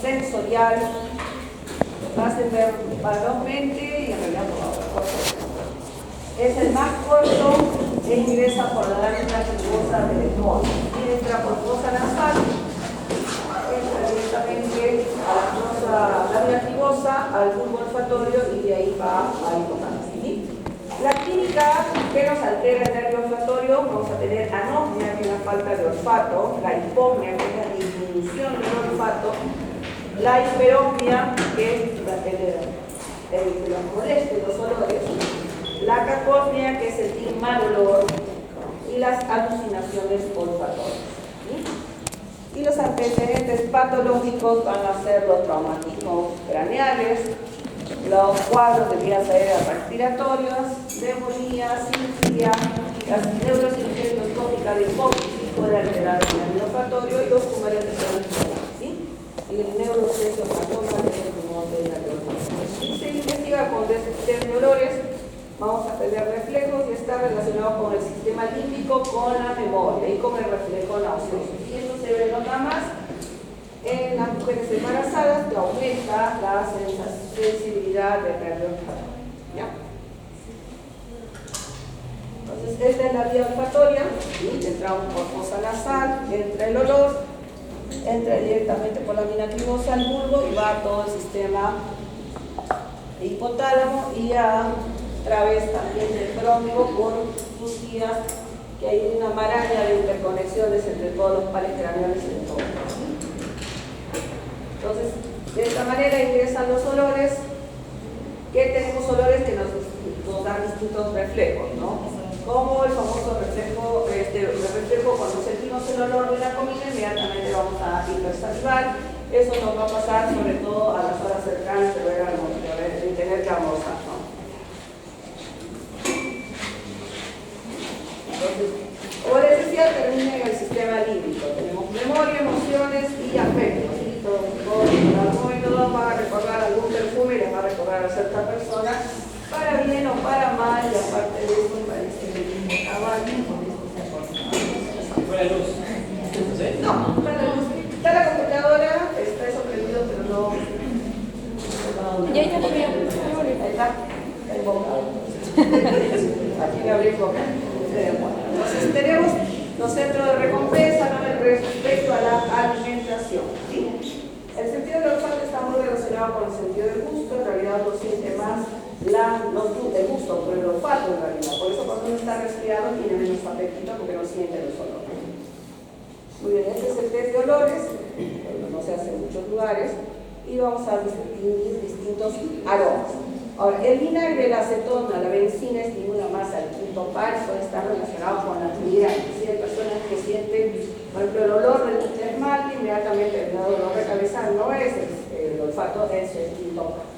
sensorial, lo hacen ver velozmente y en realidad por es el más corto e ingresa por la lámina tubosa del estómago y entra por fosa nasal, entra directamente a la fosa lámina tubosa, al bulbo olfatorio y de ahí va a hipotálamo. ¿Sí? La clínica que nos altera el nervio olfatorio, vamos a tener anosmia, que es la falta de olfato, la hipopnea, que es la disminución del olfato, la hiperosmia, que es los molestos, los olores, la cacosmia, que es sentir mal olor, y las alucinaciones olfatorias. ¿Sí? Y los antecedentes patológicos van a ser los traumatismos craneales, los cuadros de vías aéreas respiratorias, neumonía, cirugía, las neurocirugía endoscópica de hipófisis puede alterar el nervio olfatorio y los tumores de corazón. ¿Sí? Y el neurocesiopatoma es el tumor del nervio olfatorio. Si se investiga con déficit de olores, vamos a tener reflejos y está relacionado con el sistema límbico, con la memoria y con el reflejo nauseoso. Y esto se ve nota más en las mujeres embarazadas, que aumenta la sensibilidad del nervio olfatorio. ¿Ya? Entonces, esta es la vía olfatoria, ¿sí? Entramos por fosa nasal, entra el olor, entra directamente por la lámina tubosa al bulbo y va a todo el sistema hipotálamo y a través también del bronco por sus vías, que hay una maraña de interconexiones entre todos los pares craneales y todo. Entonces, de esta manera ingresan los olores, que tenemos olores que nos dan distintos reflejos, ¿no? Como el famoso reflejo, cuando sentimos el olor de la comida, inmediatamente vamos a hipersalivar. Eso nos va a pasar sobre todo a las horas cercanas de tener que almorzar, ¿no? Entonces, como les decía, termina en el sistema límbico. Tenemos memoria, emociones y afectos. ¿Sí? Todos van a recordar algún perfume y les va a recordar a cierta persona, para bien o para mal, y aparte de eso, parece que el mismo caballo, con esto se acorda. ¿Fue la luz? No, está la luz. Está la computadora, está eso prendido, pero no. Ya lo veo. Ahí está, el bocado. Aquí me abrí el bocado. Entonces tenemos los centros de recompensa, ¿no? Respecto a la alimentación. ¿Sí? El sentido del olfato está muy relacionado con el sentido del gusto, en realidad uno siente más el gusto por el olfato en realidad. Por eso cuando uno está resfriado tiene menos apetito porque no siente los olores. Muy bien, este es el test de olores, no se hace en muchos lugares, y vamos a distinguir distintos aromas. Ahora, el vinagre, la acetona, la benzina estimula más al quinto par, puede estar relacionado con la actividad. Si hay personas que sienten, por ejemplo, el olor del esmalte, inmediatamente el dolor de cabeza no es el olfato, es el quinto par.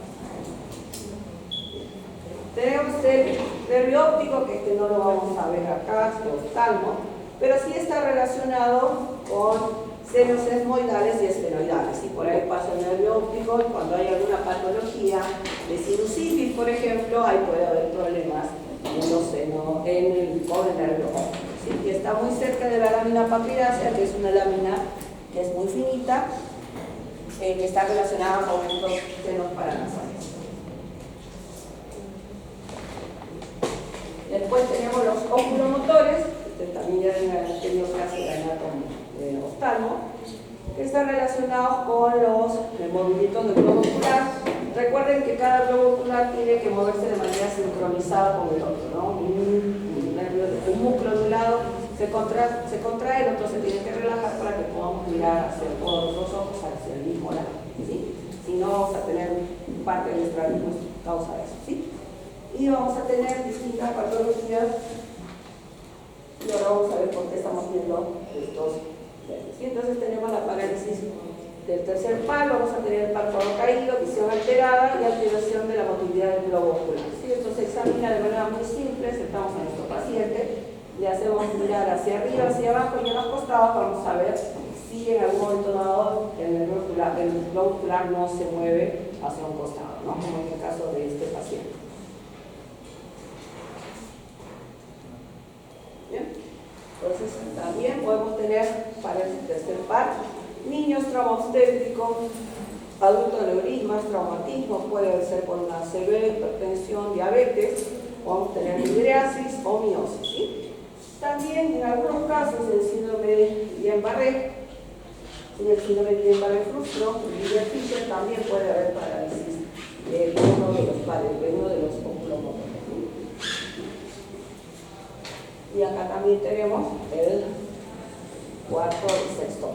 Tenemos el nervio óptico, que no lo vamos a ver acá, es el oftalmo, pero sí está relacionado con senos esmoidales y esfenoidales, y por ahí pasa el nervio óptico, y cuando hay alguna patología de sinusitis, por ejemplo, ahí puede haber problemas en los senos, con el nervio óptico, ¿sí? Y está muy cerca de la lámina papilácea, que es una lámina que es muy finita, que está relacionada con estos senos paranasales. Después tenemos los oculomotores, también ya han tenido clase de anatomía de oftalmo, que están relacionados con los movimientos del globo ocular. Recuerden que cada globo ocular tiene que moverse de manera sincronizada con el otro, ¿no? Un músculo de un lado se contrae, el otro se tiene que relajar para que podamos mirar hacia todos los ojos hacia el mismo lado, ¿sí? Si no, vamos a tener parte del estrabismo causa eso, ¿sí? Y vamos a tener distintas patologías. Y ahora vamos a ver por qué estamos viendo estos verdes. Y entonces tenemos la parálisis del tercer palo, vamos a tener el párpado caído, visión alterada y alteración de la motilidad del globo ocular. ¿Sí? Esto se examina de manera muy simple, sentamos a nuestro paciente, le hacemos mirar hacia arriba, hacia abajo y en los costados, vamos a ver si en algún momento dado el globo ocular no se mueve hacia un costado, ¿no? Como en el caso de este paciente. Bien. Entonces también podemos tener para el tercer par Niños, trauma obstétrico, adultos, aneurismas, traumatismos, puede ser por una CV, hipertensión, diabetes, podemos tener midriasis o miosis, ¿sí? También en algunos casos el síndrome de Guillain-Barré y el síndrome de Guillain-Barré-Frustro, Fischer, también puede haber parálisis de uno de los pares, de uno de los oculomotores. Y acá también tenemos el cuarto y sexto,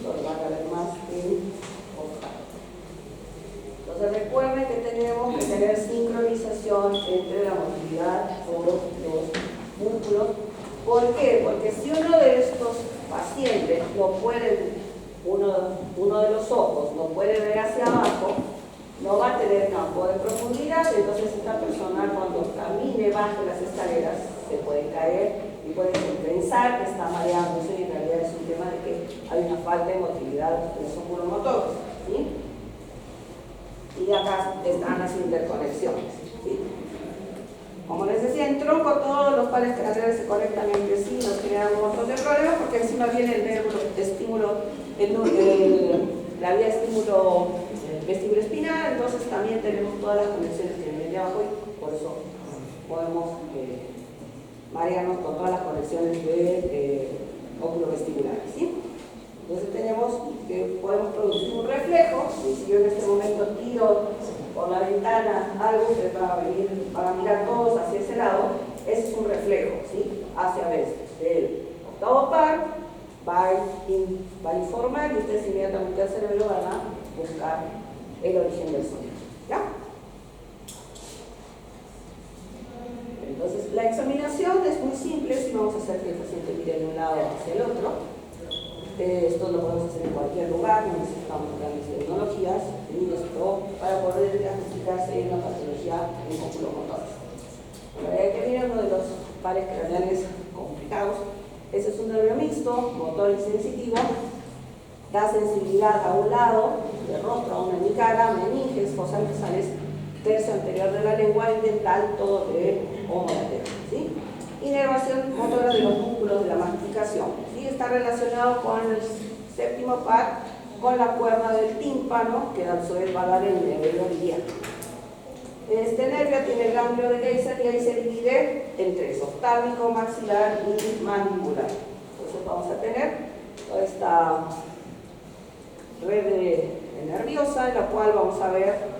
donde van a ver más en octavo. Entonces recuerden que tenemos que tener sincronización entre la movilidad o los músculos. ¿Por qué? Porque si uno de estos pacientes no puede, uno de los ojos no puede ver hacia abajo, no va a tener campo de profundidad, entonces esta persona cuando camine bajo las escaleras se puede caer y puede pensar que está mareándose y en realidad es un tema de que hay una falta de motilidad de los oculomotores, ¿sí? Y acá están las interconexiones, ¿sí? Como les decía, en tronco todos los pares craneales se conectan entre sí, nos crean un montón de problemas porque encima viene el nervio estímulo, la vía estímulo vestíbulo espinal, entonces también tenemos todas las conexiones que vienen de abajo y por eso podemos marearnos con todas las conexiones de oculovestibulares, ¿sí? Entonces tenemos que podemos producir un reflejo, y si yo en este momento tiro por la ventana algo que va a mirar todos hacia ese lado, ese es un reflejo, ¿sí? Hacia veces del octavo par va a informar y ustedes inmediatamente al cerebro van a buscar el origen del sonido, ¿ya? Entonces, la examinación es muy simple, si vamos a hacer que el paciente mire de un lado hacia el otro. Esto lo podemos hacer en cualquier lugar, no necesitamos grandes tecnologías, y esto para poder diagnosticarse una patología en oculomotores. Para que miren uno de los pares craneales complicados, ese es un nervio mixto, motor y sensitivo, da sensibilidad a un lado del rostro, a una hemicara, meninges, fosas nasales, tercio anterior de la lengua y dental, todo de homolateral, ¿sí? Inervación motora de los músculos de la masticación, ¿sí? Está relacionado con el séptimo par, con la cuerda del tímpano, que a su vez va a dar el nervio liviano. Este nervio tiene el ganglio de Geyser y ahí se divide en tres: oftálmico, maxilar y mandibular. Entonces vamos a tener toda esta red nerviosa, en la cual vamos a ver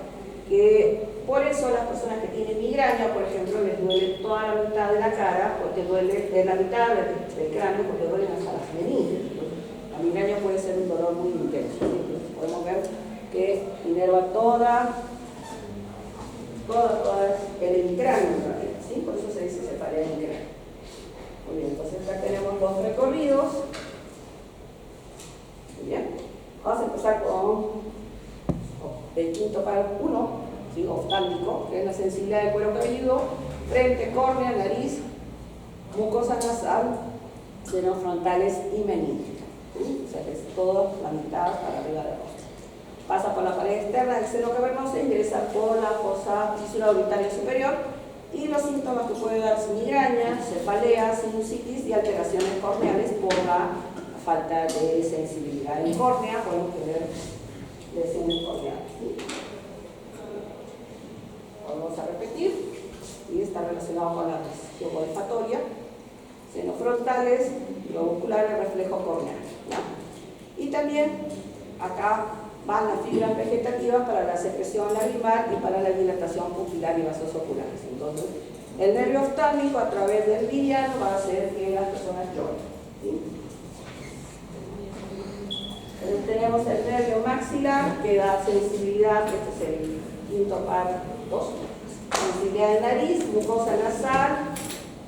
que por eso las personas que tienen migraña, por ejemplo, les duele toda la mitad de la cara, porque duele de la mitad del cráneo, porque duelen hasta las meninges. La migraña puede ser un dolor muy intenso. Entonces podemos ver que inerva toda el cráneo en realidad, ¿sí? Por eso se dice separar el cráneo. Muy bien, entonces acá tenemos los recorridos. Muy bien. Vamos a empezar con el quinto par 1, ¿sí? Oftálmico, que es la sensibilidad del cuero cabelludo, frente, córnea, nariz, mucosa nasal, senos frontales y meninge. ¿Sí? O sea que es toda la mitad para arriba de rostro. Pasa por la pared externa del seno cavernoso e ingresa por la fosa fisura orbitaria superior, y los síntomas que puede dar son migraña, cefalea, sinusitis y alteraciones corneales por la falta de sensibilidad en córnea. Podemos tener lesiones corneales, ¿sí? Vamos a repetir, y está relacionado con la región olfatoria, senos frontales, globo ocular y reflejo corneal, ¿no? Y también acá van las fibras vegetativas para la secreción lagrimal y para la dilatación pupilar y vasos oculares. Entonces, el nervio oftálmico a través del meridiano va a hacer que las personas lloren, ¿sí? Entonces, tenemos el nervio maxilar que da sensibilidad, este es el quinto par 2, sensibilidad de nariz, mucosa nasal,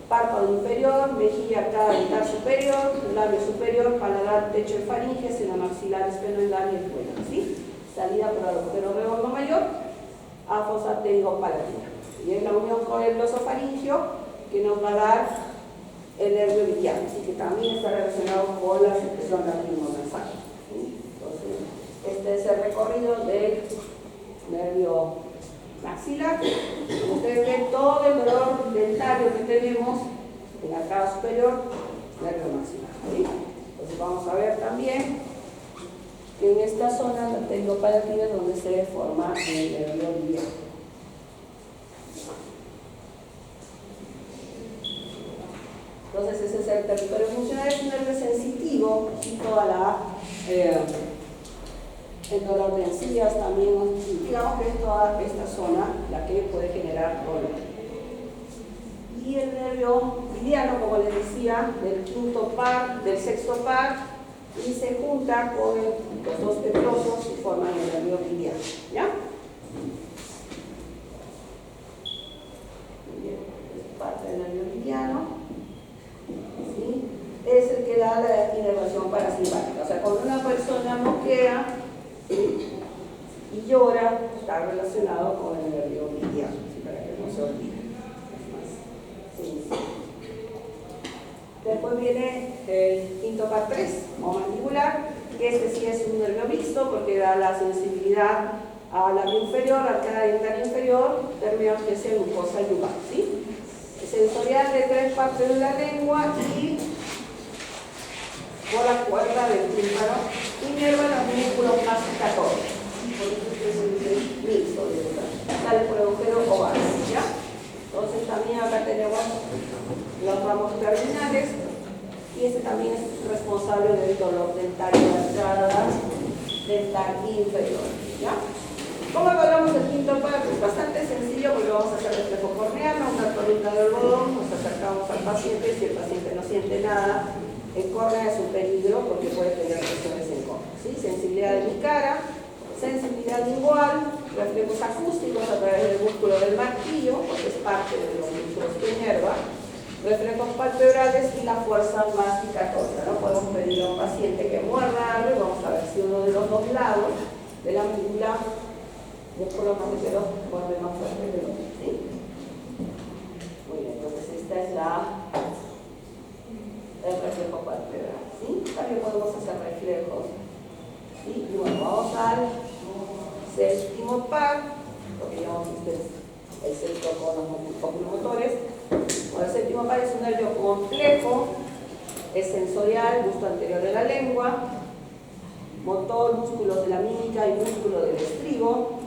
párpado inferior, mejilla arcada dental superior, labio superior, paladar, techo de faringe, seno maxilar, esfenoidal y el cuello, ¿sí? Salida por el agujero redondo mayor a fosa pterygopaladina. Y es la unión con el glosofaringio que nos va a dar el nervio liviano, así que también está relacionado con la secreción lacrimonasal, ¿sí? Entonces, este es el recorrido del nervio maxilar. Ustedes ven todo el dolor dentario que tenemos en la cara superior, nervio maxilar, ¿sí? Entonces vamos a ver también que en esta zona la tendinopalatina es donde se forma el nervio liviano. Entonces ese es el territorio funcional, es un nervio sensitivo y toda el dolor de encías también, digamos que es toda esta zona la que puede generar dolor. Y el nervio liviano, como les decía, del quinto par, del sexto par, y se junta con los dos petrosos y forman el nervio liviano, ¿ya? Muy bien, es parte del nervio liviano, ¿sí? Es el que da la inervación parasimpática. O sea, cuando una persona moquea y llora, está relacionado con el nervio liviano, ¿sí? Para que no se olvide. Sí. Después viene el quinto par 3, o mandibular, que este sí es un nervio mixto porque da la sensibilidad al labio inferior, al canal dental inferior, términos que se mucosa yugal, ¿sí? Es sensorial de 3 partes de la lengua y por la cuerda del tímpano, inerva los músculos masticatorios. Por eso es un mixto, sale por el agujero oval, ¿ya? Entonces también acá tenemos los ramos terminales y este también es responsable del dolor dental y la entrada dental inferior, ¿ya? ¿Cómo evaluamos el quinto par? Es bastante sencillo porque vamos a hacer reflejo corneal, una columna de algodón, nos acercamos al paciente, si el paciente no siente nada, el córnea es un peligro porque puede tener lesiones en córnea, ¿sí? Sensibilidad de mi cara, sensibilidad lingual, reflejos acústicos a través del músculo del martillo, porque es parte de los músculos que inerva, reflejos palpebrales y la fuerza masticatoria, ¿no? Podemos pedir a un paciente que muerda algo y vamos a ver si uno de los dos lados de la mandíbula, músculo masticero, muerde más fuerte que el otro, ¿sí? Muy bien, entonces esta es el reflejo palpebral, ¿sí? También podemos hacer reflejos, ¿sí? Y bueno, vamos al séptimo par, lo que llamamos el sexto con los oculomotores. Bueno, el séptimo par es un nervio complejo, es sensorial, gusto anterior de la lengua, motor, músculos de la mímica y músculo del estribo,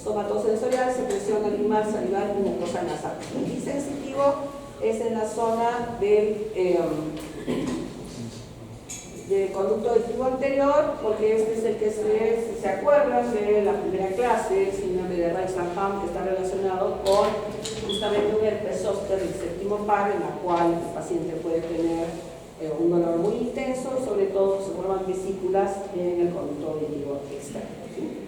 somatosensorial, secreción lagrimal, salival y mucosa nasal. Y sensitivo es en la zona del conducto auditivo anterior, porque este es el que se acuerdan de la primera clase, el síndrome de Reis-Van que está relacionado con justamente un herpes zóster del séptimo par, en la cual el paciente puede tener un dolor muy intenso, sobre todo se forman vesículas en el conducto auditivo externo, ¿sí?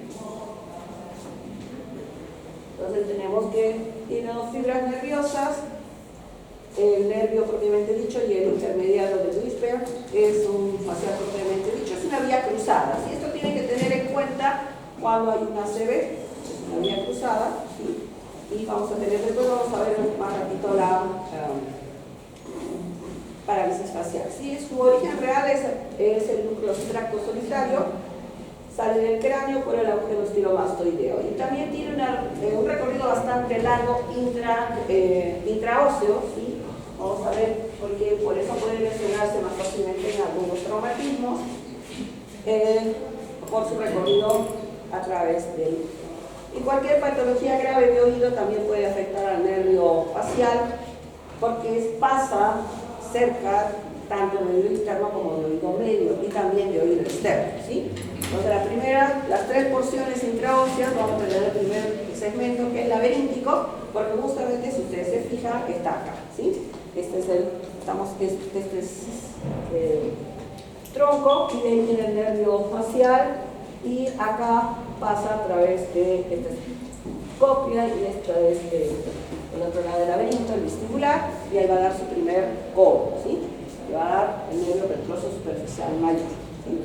Entonces tenemos que tiene dos fibras nerviosas, el nervio propiamente dicho y el intermediario del Wisper es un facial propiamente dicho, es una vía cruzada, ¿sí? Esto tiene que tener en cuenta cuando hay una ACV, es una vía cruzada, ¿sí? Y vamos a tener después, vamos a ver más ratito la parálisis facial, ¿sí? Su origen real es el núcleo extracto solitario, sale del cráneo por el agujero estilomastoideo y también tiene un recorrido bastante largo intraóseo, ¿sí? Vamos a ver, porque por eso puede lesionarse más fácilmente en algunos traumatismos por su recorrido a través de él. Y cualquier patología grave de oído también puede afectar al nervio facial porque pasa cerca tanto de oído interno como de oído medio y también de oído externo, ¿sí? Entonces las tres porciones intraóseas, vamos a tener el primer segmento que es laberíntico, porque justamente si ustedes se fijan está acá, ¿sí? Este es tronco y de ahí viene el nervio facial y acá pasa a través de esta cóclea y esta es el otro lado del laberinto, el vestibular, y ahí va a dar su primer codo, ¿sí? Y va a dar el nervio petroso superficial mayor, ¿sí?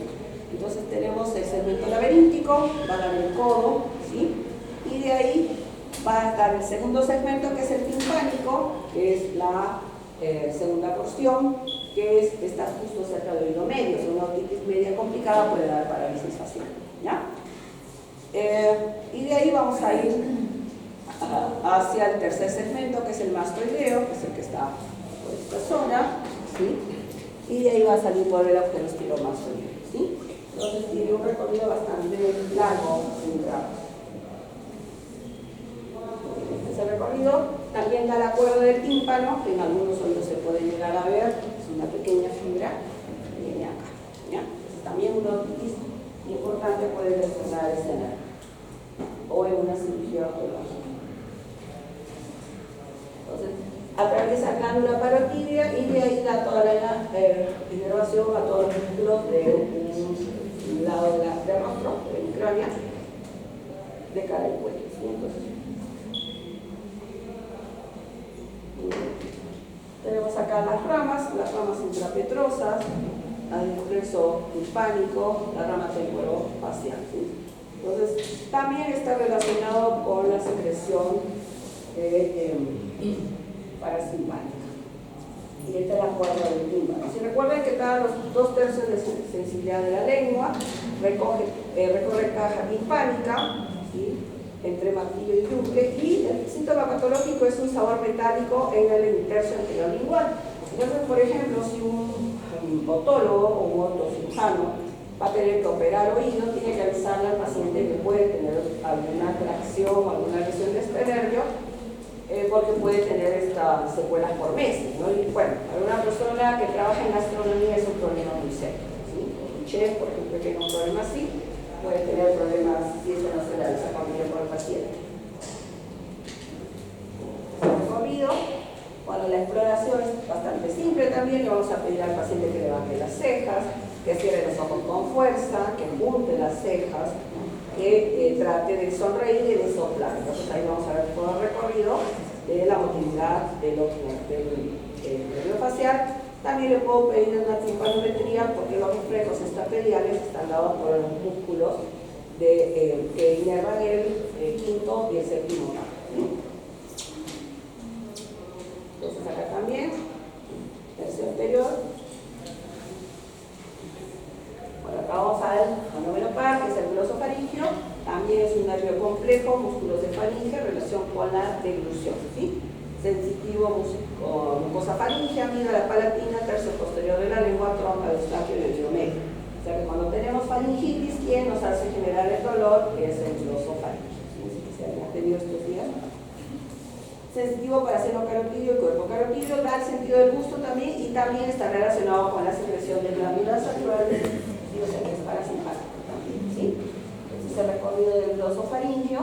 Entonces tenemos el segmento laberíntico, va a dar el codo, ¿sí? Y de ahí va a estar el segundo segmento que es el timpánico, que es la segunda porción, que está justo cerca del oído medio. Si una otitis media complicada puede dar parálisis facial, ¿ya? Y de ahí vamos a ir hacia el tercer segmento, que es el mastoideo, que es el que está por esta zona, ¿sí? Y de ahí va a salir por el agujero estilomastoideo, ¿sí? Entonces tiene un recorrido bastante largo sin tramos. Ese recorrido también da la cuerda del tímpano, que en algunos oídos se puede llegar a ver, es una pequeña fibra que viene acá. ¿Ya? Entonces, también una otitis importante puede lesionar ese nervio o en una cirugía ortológica. Entonces, atraviesa la glándula parotidia y de ahí da toda la inervación a todos los músculos de un lado del rostro, del cráneo, de cara al cuello. ¿Sí? Entonces, tenemos acá las ramas intrapetrosas, el plexo timpánico, la rama temporofacial. ¿Sí? Entonces, también está relacionado con la secreción parasimpática. Y esta es la cuerda del tímpano. Si recuerden que cada los 2/3 de sensibilidad de la lengua recorre caja timpánica, ¿sí? Entre martillo y yunque, y el síntoma patológico es un sabor metálico en el interso anterolingual. Entonces, por ejemplo, si un otólogo o un otocirujano va a tener que operar oído, tiene que avisarle al paciente que puede tener alguna tracción o alguna lesión de este nervio, porque puede tener estas secuelas por meses, ¿no? Y bueno, para una persona que trabaja en gastronomía es un problema muy serio, ¿sí? Un chef, por ejemplo, que tiene un problema así, puede tener problemas si eso no se realiza con tiempo al paciente. Recorrido, bueno, la exploración es bastante simple también. Le vamos a pedir al paciente que levante las cejas, que cierre los ojos con fuerza, que punte las cejas, que trate de sonreír y de soplar. Entonces ahí vamos a ver todo el recorrido de la motilidad del nervio facial. También le puedo pedir una timpanometría porque los reflejos estapediales están dados por los músculos que inervan el quinto y el séptimo nervio. Entonces acá también, tercio anterior. Bueno, acá vamos a ver el noveno par, que es el glosofaringio. También es un nervio complejo, músculos de faringe, relación con la deglución, ¿sí? Sensitivo, mucosa faringea, mira la palatina, tercio posterior de la lengua, trompa, eustaquio y el medio. O sea que cuando tenemos faringitis, ¿quién nos hace generar el dolor? Que es el glosofaringio. ¿Sí? Si se han tenido estos días. Sensitivo para seno carotidio y cuerpo carotidio, da el sentido del gusto también, y también está relacionado con la secreción de glándulas salivales, o sea que es parasimpático también, ¿sí? Este es el recorrido del glosofaringio.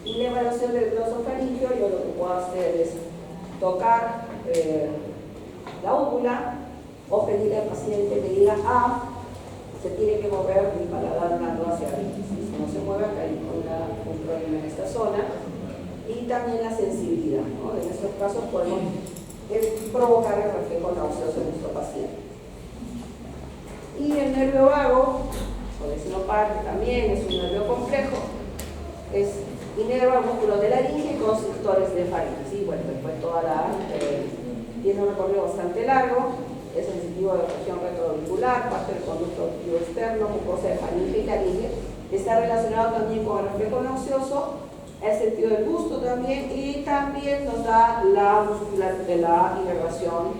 Y la evaluación del glosofaringio, yo lo que puedo hacer es tocar la úvula o pedirle al paciente que diga se tiene que mover mi paladar blando hacia arriba. Si no se mueve, acá hay un problema en esta zona. Y también la sensibilidad, ¿no? En estos casos podemos provocar el reflejo nauseoso en nuestro paciente. Y el nervio vago, o desinopar, que también es un nervio complejo, inerva el músculo de laringe con sectores de faringe. ¿Sí? Bueno, después tiene un recorrido bastante largo. Es sensitivo de la región retroauricular, parte del conducto auditivo externo, mucosa de faringe y laringe. Está relacionado también con el reflejo nauseoso, el sentido del gusto también, y también nos da la inervación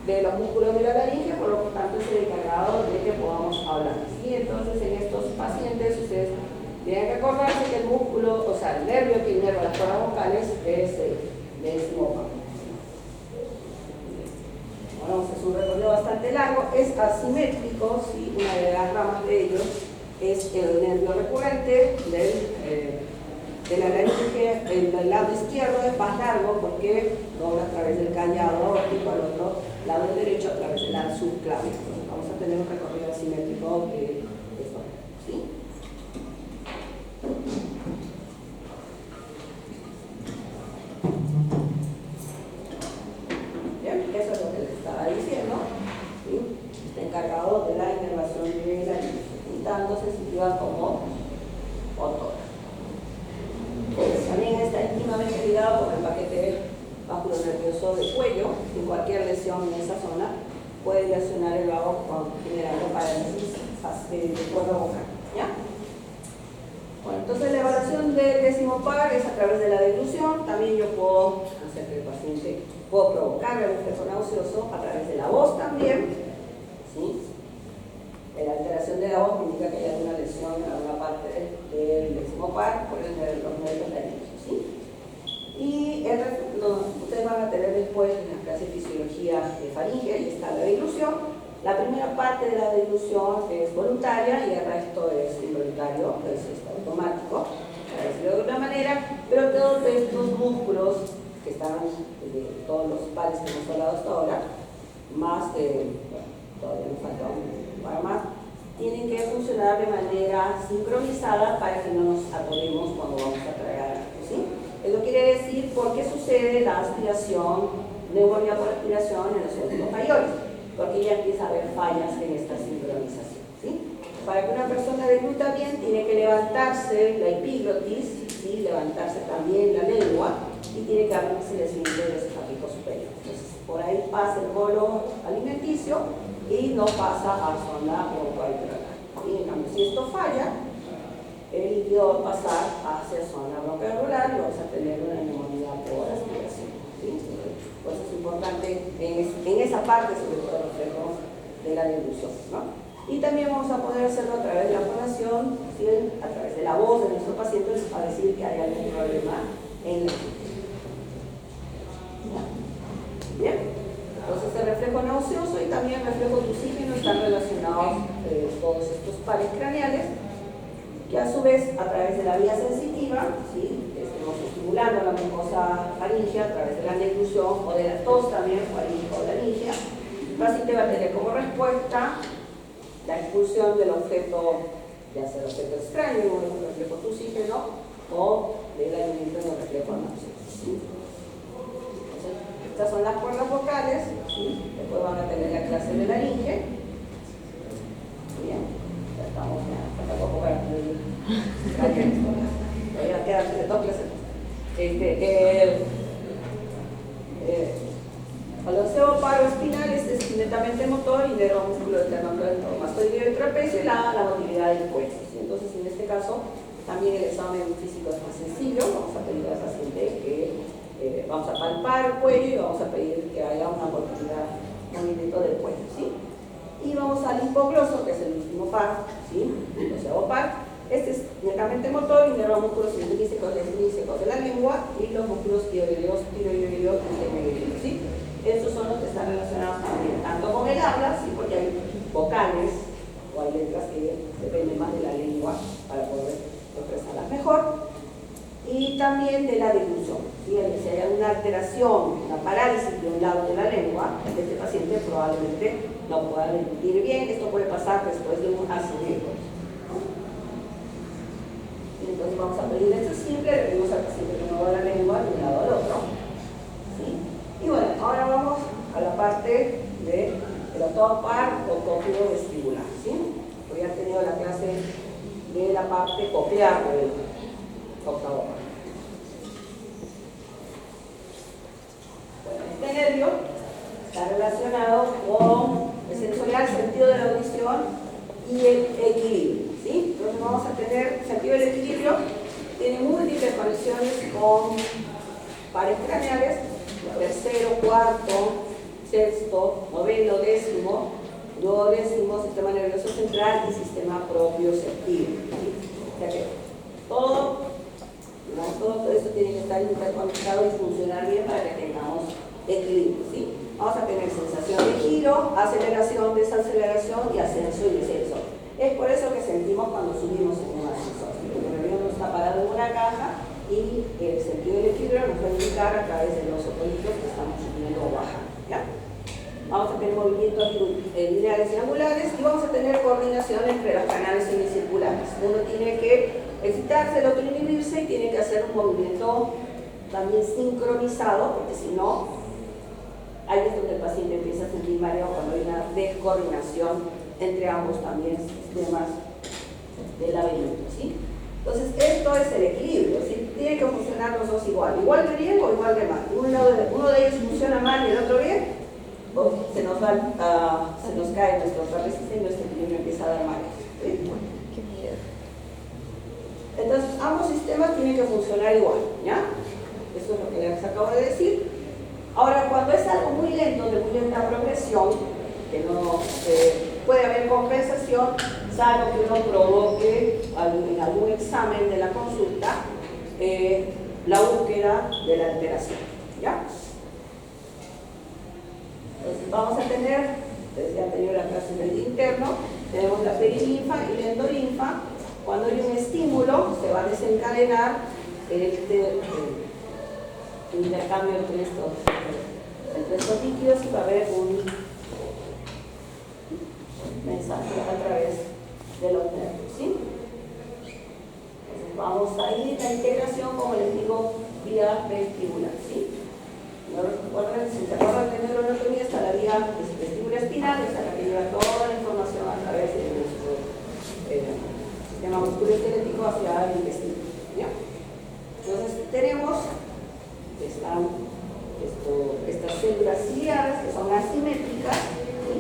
de los músculos de la laringe, por lo tanto es el encargado de que podamos hablar. ¿Sí? Entonces, en estos pacientes, ustedes tienen que acordarse que el músculo, o sea, el nervio que inerva las cuerdas vocales es el décimo par. Bueno, es un recorrido bastante largo, es asimétrico, ¿sí? Una de las ramas de ellos es el nervio recurrente de la laringe. El lado izquierdo es más largo porque dobla a través del callado aórtico, al otro lado derecho a través de la subclavia. Entonces vamos a tener un recorrido asimétrico de esto, ¿sí? Bien, eso es lo que les estaba diciendo, ¿sí? Está encargado de la inervación de la laringe, y tanto sensitiva como motora. También está íntimamente ligado con el paquete vasculonervioso del cuello, y cualquier lesión en esa zona puede lesionar el vago generando parálisis de cuerda vocal. ¿Ya? Bueno, entonces la evaluación del décimo par es a través de la deglución. También yo puedo hacer que el paciente, puedo provocar el reflejo nauseoso a través de la voz también, ¿sí? La alteración de la voz indica que hay alguna lesión en alguna parte del décimo par, por el de los nervios laringeos, ¿sí? Y ustedes van a tener después en la clase de fisiología de faringe, y está la dilución. La primera parte de la dilución es voluntaria y el resto es involuntario, es automático, para decirlo de alguna manera, pero todos estos músculos que están, de todos los pares que hemos hablado hasta ahora, más todavía nos falta un par más, tienen que funcionar de manera sincronizada para que no nos atoremos cuando vamos a tragar algo, ¿sí? Eso quiere decir por qué sucede la aspiración, neumonía por aspiración en los segundos mayores, porque ya empieza a haber fallas en esta sincronización, ¿sí? Para que una persona degluta bien, tiene que levantarse la epiglotis, ¿sí? Levantarse también la lengua, y tiene que abrirse el esfínter de su fajico superior. Entonces, por ahí pasa el bolo alimenticio y no pasa a zona broncoalveolar. Y en cambio, si esto falla, el líquido va a pasar hacia zona broncoalveolar y vamos a tener una neumonía por aspiración, ¿sí? Pues es importante en esa parte, sobre todo los reflejos de la dilución, ¿no? Y también vamos a poder hacerlo a través de la fonación, ¿sí? A través de la voz de nuestros pacientes para decir que hay algún problema en la dilución. Bien, entonces el reflejo nauseoso y también el reflejo tusígeno están relacionados todos estos pares craneales, que a su vez a través de la vía sensitiva, ¿sí? Estamos estimulando la mucosa faríngea a través de la deglución o de la tos también, faríngea o laringea. El paciente va a tener como respuesta la expulsión del objeto, ya sea el objeto extraño, como el reflejo tusígeno, o del alimento en el reflejo nauseoso, ¿sí? Entonces, estas son las cuerdas vocales, ¿sí? Después van a tener la clase de laringe. Bien, ya estamos ya, falta poco para voy a quedarse de dos clases. Al océano paro espinal, este es netamente motor y neuromusculo esternocleidomastoideo y trapecio y la motilidad del cuello, ¿sí? Entonces, en este caso, también el examen físico es más sencillo. Vamos a pedir al paciente que vamos a palpar el cuello y vamos a pedir que haya una motilidad, movimiento del cuello, ¿sí? Y vamos al hipogloso, que es el último par, ¿sí? El océano par. Este es netamente motor y neuromúsculos intrínsecos de la lengua y los músculos tiroideos y semioideos, ¿sí? Estos son los que están relacionados también, tanto con el habla, ¿sí? Porque hay vocales o hay letras que dependen más de la lengua para poder expresarlas mejor, y también de la deglución, ¿sí? Si hay alguna alteración, una parálisis de un lado de la lengua, este paciente probablemente no pueda deglutir bien. Esto puede pasar después de un accidente. Entonces vamos a pedir esto siempre, le pedimos al paciente que mueva la lengua de un lado al otro, ¿sí? Y bueno, ahora vamos a la parte del octavo par o cócleo vestibular, ¿sí? Hoy ha tenido la clase de la parte coclear del octavo par. Bueno, este nervio está relacionado con el sensorial, el sentido de la audición y el equilibrio, ¿sí? Entonces vamos a tener el sentido del equilibrio, tiene múltiples conexiones con pares craneales, tercero, cuarto, sexto, noveno, décimo, duodécimo, sistema nervioso central y sistema propioceptivo, ¿sí? O sea que todo esto tiene que estar interconectado y funcionar bien para que tengamos equilibrio, ¿sí? Vamos a tener sensación de giro, aceleración, desaceleración y ascenso y descenso. Es por eso que sentimos cuando subimos en un ascensor, ¿sí? Porque el avión no está parado en una caja y el sentido del equilibrio nos va a indicar a través de los opolitos que estamos subiendo o bajando, ¿ya? Vamos a tener movimientos lineales y angulares y vamos a tener coordinación entre los canales semicirculares. Uno tiene que excitarse, el otro inhibirse y tiene que hacer un movimiento también sincronizado, porque si no, ahí es donde el paciente empieza a sentir mareo cuando hay una descoordinación entre ambos también sistemas del laberinto, ¿sí? Entonces, esto es el equilibrio, ¿sí? Tienen que funcionar los dos igual de bien o igual de mal. Uno de ellos funciona mal y el otro bien, o se nos cae nuestro trapecio y nuestro equilibrio empieza a dar mareos, ¿sí? Qué miedo. Entonces, ambos sistemas tienen que funcionar igual, ¿ya? Eso es lo que les acabo de decir. Ahora, cuando es algo muy lento, de muy lenta progresión, que no puede haber compensación, salvo que uno provoque en algún examen de la consulta la búsqueda de la alteración. ¿Ya? Entonces vamos a tener, ustedes ya han tenido la clase del interno, tenemos la perilinfa y la endolinfa. Cuando hay un estímulo, se va a desencadenar este intercambio entre estos líquidos y va a haber un mensaje a través de los nervios, ¿sí? Entonces vamos a ir a la integración, como les digo, vía vestibular, ¿sí? Si se acuerdan de neuroanatomía, está la vía vestibular espinal, esa es la que lleva toda la información a través de nuestro sistema musculoesquelético hacia el intestino. ¿Ya? Entonces tenemos estas células ciliadas que son asimétricas, ¿sí?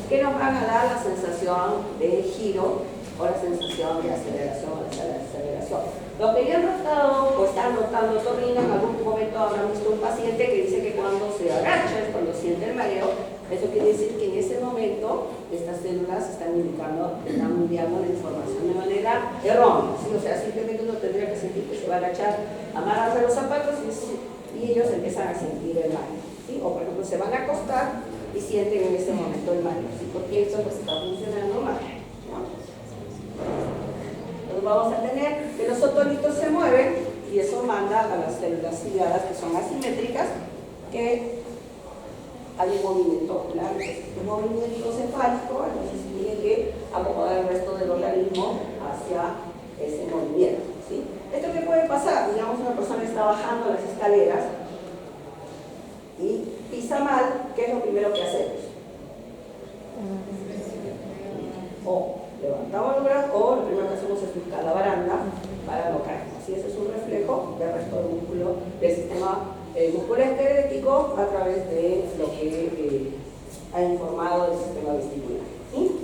Que nos van a dar la sensación de giro o la sensación de aceleración o desaceleración. Los que ya han notado o están notando otorrino, en algún momento habrán visto un paciente que dice que cuando se agacha es cuando siente el mareo. Eso quiere decir que en ese momento estas células están indicando, están enviando la información de manera errónea, ¿sí? O sea, simplemente uno tendría que sentir que se va a agachar, amarrarse los zapatos y ellos empiezan a sentir el mareo, ¿sí? O por ejemplo se van a acostar y sienten en ese momento el mareo, ¿sí? Porque eso pues está funcionando mal, ¿no? Entonces vamos a tener que los otolitos se mueven y eso manda a las células ciliadas que son asimétricas que hay un movimiento ocular, un movimiento cefálico, entonces tiene que acomodar el resto del organismo hacia ese movimiento, ¿sí? ¿Esto qué puede pasar? Digamos, una persona está bajando las escaleras y pisa mal, ¿qué es lo primero que hacemos? O levantamos el brazo, o lo primero que hacemos es buscar la baranda para no caer. Así, ese es un reflejo del resto del músculo, del sistema musculoesquelético a través de lo que ha informado el sistema vestibular, ¿sí?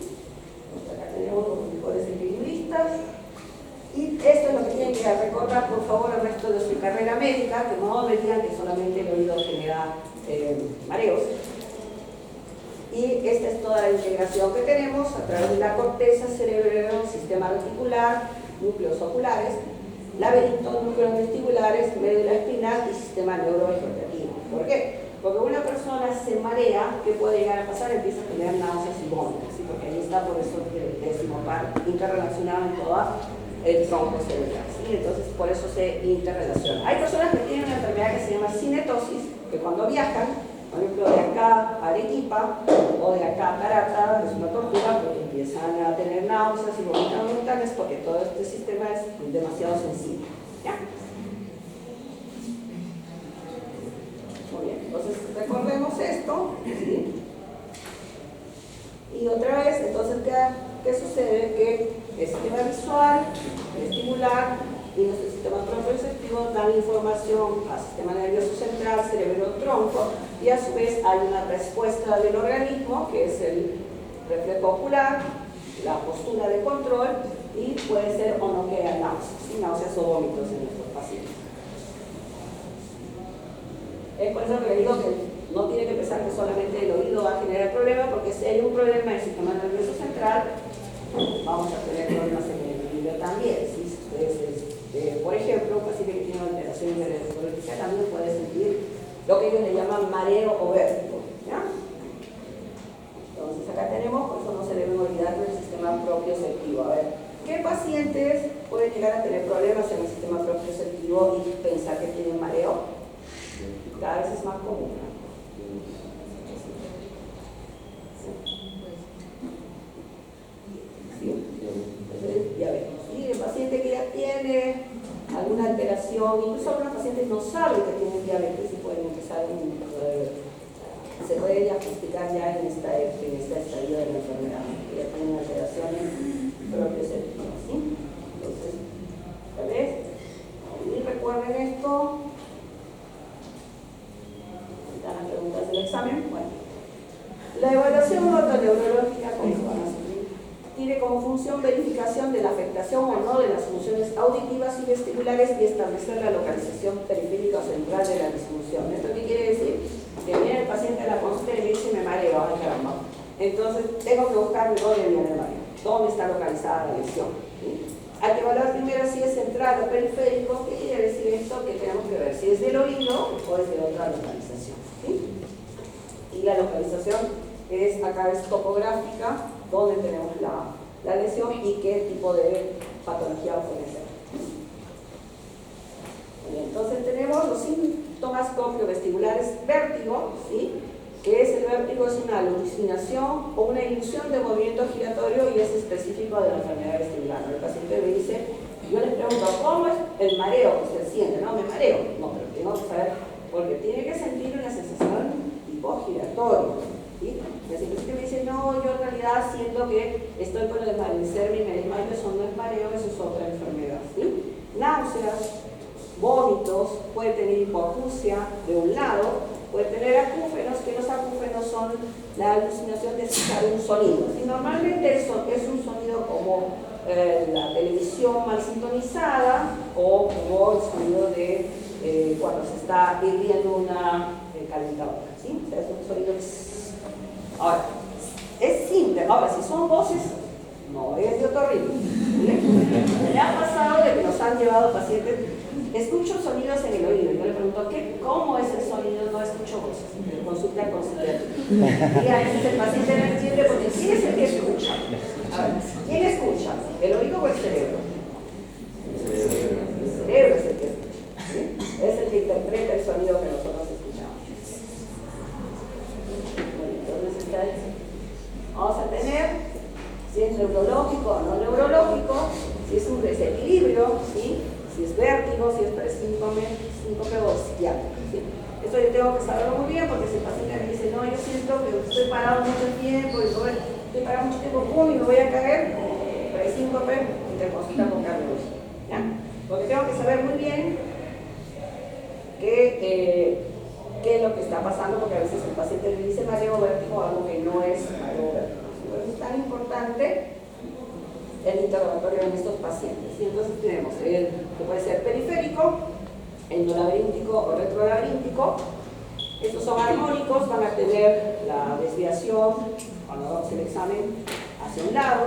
Entonces acá tenemos los mejores equilibristas y esto es lo que tienen que recordar por favor el resto de su carrera médica, que no me digan que solamente el oído genera mareos. Y esta es toda la integración que tenemos a través de la corteza, cerebro, sistema reticular, núcleos oculares, laberintos, núcleos vestibulares, médula espinal y sistema neurovegetativo. ¿Por qué? Porque una persona se marea, ¿qué puede llegar a pasar? Empieza a tener náuseas y vómitos, ¿sí? Porque ahí está por eso el décimo par interrelacionado en todo el tronco cerebral, ¿sí? Entonces por eso se interrelaciona. Hay personas que tienen una enfermedad que se llama cinetosis, que cuando viajan, por ejemplo, de acá a Arequipa o de acá a Tarata, es una tortura porque empiezan a tener náuseas y vomitan brutales porque todo este sistema es demasiado sensible. ¿Ya? Muy bien, entonces recordemos esto, ¿sí? Y otra vez, entonces, ¿qué sucede? Que el sistema visual, vestibular y nuestro sistema proprioceptivo dan información al sistema nervioso central, cerebro, tronco, y a su vez hay una respuesta del organismo, que es el reflejo ocular, la postura de control, y puede ser o no que haya náuseas, ¿sí? Náuseas o vómitos en nuestros pacientes. Es por eso que le digo que no tiene que pensar que solamente el oído va a generar problemas, porque si hay un problema en el sistema nervioso central, vamos a tener problemas en el equilibrio también, ¿sí? Por ejemplo, un paciente que tiene alteraciones neurológicas también puede sentir lo que ellos le llaman mareo o vértigo, ¿ya? Entonces acá tenemos, por eso no se deben olvidar del sistema propioceptivo. A ver, ¿qué pacientes pueden llegar a tener problemas en el sistema propioceptivo y pensar que tienen mareo? Cada vez es más común, ¿no? ¿Sí? Entonces, ya vemos, ¿sí? El paciente que ya tiene alguna alteración, incluso algunos pacientes no saben que tienen diabetes y pueden empezar se puede diagnosticar ya en esta estadio de la enfermedad, que ya tienen alteraciones propioceptivas, ¿sí? Entonces, ¿tal vez? Y recuerden esto. Están las preguntas del examen. Bueno, la evaluación otoneurológica, ¿cómo se van a hacer? Tiene como función verificación de la afectación o no de las funciones auditivas y vestibulares y establecer la localización periférica o central de la disfunción. ¿Esto qué quiere decir? Que viene el paciente a la consulta y le dice me mareo, ay caramba. Entonces tengo que buscar de dónde viene el mareo, dónde está localizada la lesión, ¿sí? Hay que evaluar primero si es central o periférico. ¿Qué quiere decir esto? Que tenemos que ver si es del oído o es de otra localización, ¿sí? Y la localización acá es topográfica, donde tenemos la lesión y qué tipo de patología puede ser. Bien, entonces tenemos los síntomas copiovestibulares: vértigo, ¿sí? Que es el vértigo, es una alucinación o una ilusión de movimiento giratorio y es específico de la enfermedad vestibular. El paciente me dice, yo les pregunto, ¿cómo es el mareo que usted siente? No, me mareo. No, pero tengo que saber, porque tiene que sentir una sensación tipo giratorio, ¿sí? El paciente me dice, no, yo en realidad siento que estoy por desvanecerme y me desmayo. Eso no es mareo, eso es otra enfermedad, ¿sí? Náuseas, vómitos, puede tener hipoacusia de un lado, puede tener acúfenos, que los acúfenos son la alucinación de escuchar un sonido. Y normalmente eso es un sonido como la televisión mal sintonizada o como el sonido de cuando se está hirviendo una calentadora, ¿sí? O sea, es un sonido que... Ahora, es simple. Ahora, si son voces, no es de otorrino. Me ha pasado de que nos han llevado pacientes. Escucho sonidos en el oído. Yo le pregunto, ¿cómo es el sonido? No escucho voces. Me consulta con psiquiatra. Y a veces el paciente no entiende porque ¿quién es el que escucha? A ver, ¿quién escucha? ¿El oído o el cerebro? El cerebro es el que escucha, ¿sí? Es el que interpreta el sonido que nosotros escuchamos. Entonces, vamos a tener si es neurológico o no neurológico, si es un desequilibrio, ¿sí? Si es vértigo, si es presíncome, síncope o psiquiátrico, ¿sí? Esto yo tengo que saberlo muy bien porque si el paciente me dice, no, yo siento que estoy parado mucho tiempo y estoy parado mucho tiempo, pum, y me voy a caer, presíncope, y te consulta con cardiología, ¿ya? Porque tengo que saber muy bien qué es lo que está pasando, porque a veces el paciente le dice mareo vértigo, algo que no es mareo vértigo. Por eso es tan importante el interrogatorio en estos pacientes. Y entonces tenemos el que puede ser periférico, endolaberíntico o retrolaberíntico. Estos son armónicos, van a tener la desviación, cuando hagamos el examen, hacia un lado,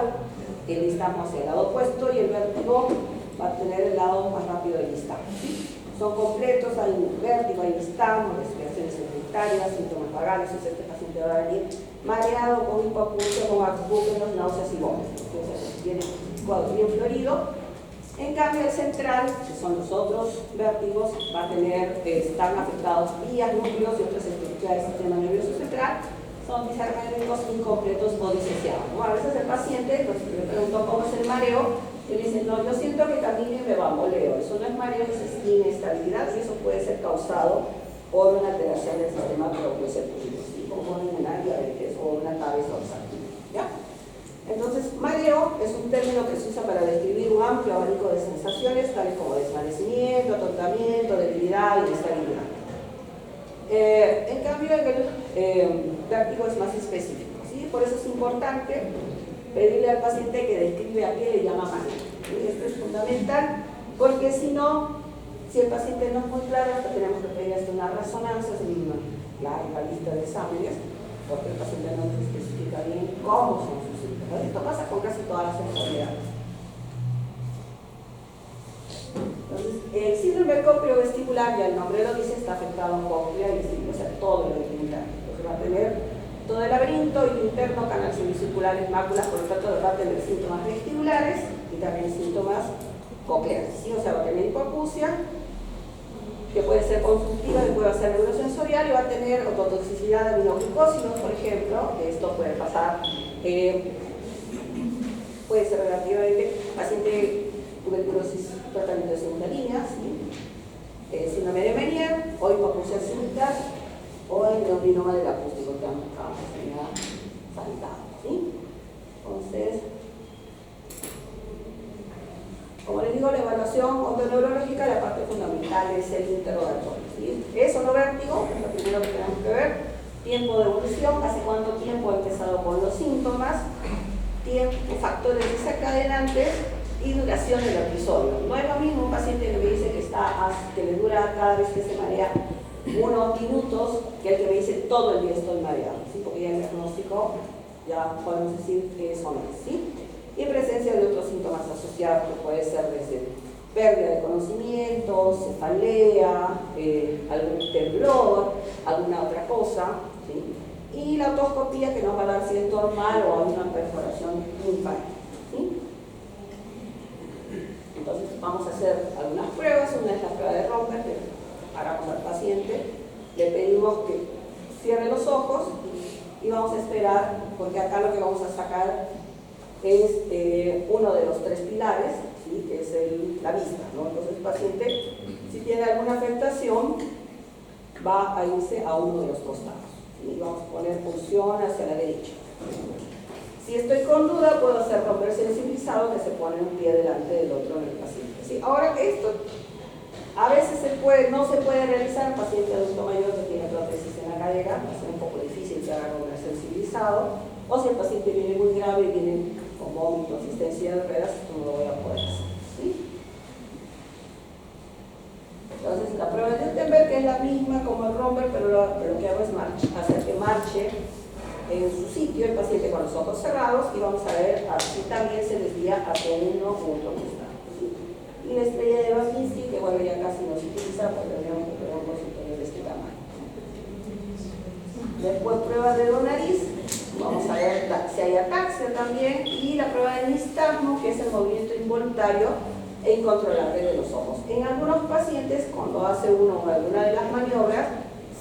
el listamo hacia el lado opuesto y el vértigo va a tener el lado más rápido del listamo. Son completos, hay vértigo, hay listamo, desviaciones secundarias, síntomas vagales. O sea, este paciente va a venir mareado, con hipoacusia, con acúfenos, náuseas y vómitos. Entonces, tiene un cuadro bien florido. En cambio, el central, que son los otros vértigos, va a tener, están afectados vías, núcleos y otras estructuras del sistema nervioso central. Son disarmónicos incompletos o disociados, ¿no? A veces el paciente, pues, le pregunto cómo es el mareo, y le dicen, no, yo siento que camino y me bamboleo. Eso no es mareo, eso es inestabilidad y eso puede ser causado por una alteración del sistema propioceptivo, ¿sí? Como una diabetes o una cabeza obstructiva, ¿ya? Entonces, mareo es un término que se usa para describir un amplio abanico de sensaciones, tales como desvanecimiento, atontamiento, debilidad y inestabilidad. En cambio, el vértigo es más específico, ¿sí? Por eso es importante pedirle al paciente que describe a qué le llama mareo. ¿Sí? Esto es fundamental, porque si no, si el paciente no es muy claro, hasta tenemos que pedir hasta una resonancia, una larga lista de exámenes, porque el paciente no nos especifica bien cómo son sus síntomas. Esto pasa con casi todas las enfermedades. Entonces, el síndrome copiovestibular, ya el nombre lo dice, está afectado en cóclea y vestibular, o sea, todo lo interno. Entonces va a tener todo el laberinto y interno, canal semicirculares, máculas, por lo tanto va a tener síntomas vestibulares y también síntomas cocleares, ¿sí? O sea, va a tener hipoacusia, que puede ser consultiva, que puede ser neurosensorial, y va a tener ototoxicidad de aminoglucósidos, por ejemplo, que esto puede pasar, puede ser relativamente paciente tuberculosis, tratamiento de segunda línea, ¿sí? Síndrome de Menier, o hipoacusia súbita, o el neurinoma del acústico, que ya sanitado, ¿sí? Entonces, como les digo, la evaluación otoneurológica, la parte fundamental es el interrogatorio, ¿sí? Eso no vértigo, es lo primero que tenemos que ver. Tiempo de evolución, hace cuánto tiempo ha empezado con los síntomas, tiempo, factores desencadenantes y duración del episodio. No es lo mismo un paciente que me dice que le dura cada vez que se marea unos minutos que el que me dice todo el día estoy mareado, ¿sí? Porque ya el diagnóstico ya podemos decir que eso no es, ¿sí? Y presencia de otros síntomas asociados, que puede ser desde pérdida de conocimiento, cefalea, algún temblor, alguna otra cosa, ¿sí? Y la otoscopía, que nos va a dar si es normal o alguna perforación linfática, ¿sí? Entonces vamos a hacer algunas pruebas. Una es la prueba de Romper, que paramos al paciente, le pedimos que cierre los ojos y vamos a esperar, porque acá lo que vamos a sacar es uno de los 3 pilares, ¿sí? Que es la vista, ¿no? Entonces el paciente, si tiene alguna afectación, va a irse a uno de los costados, ¿sí? Vamos a poner punción hacia la derecha. Si estoy con duda, puedo hacer romper sensibilizado, que se pone un pie delante del otro en el paciente, ¿sí? Ahora, esto a veces no se puede realizar en paciente adulto mayor que tiene prótesis en la cadera, va a ser un poco difícil que haga romper sensibilizado, o si el paciente viene muy grave y viene con vómito, asistencia de ruedas, no lo voy a poder hacer, ¿sí? Entonces, la prueba de Gutenberg, que es la misma como el romper, pero lo que hago es hacer que marche en su sitio el paciente con los ojos cerrados, y vamos a ver si también se desvía hacia uno u otro costado, ¿sí? Y la estrella de Babinski, que bueno, ya casi no se utiliza porque tenemos que tener un consultorio de este tamaño. Después prueba de nariz, vamos a ver si hay ataxia también, y la prueba de nistagmo, que es el movimiento involuntario e incontrolable de los ojos. En algunos pacientes, cuando hace uno o alguna de las maniobras,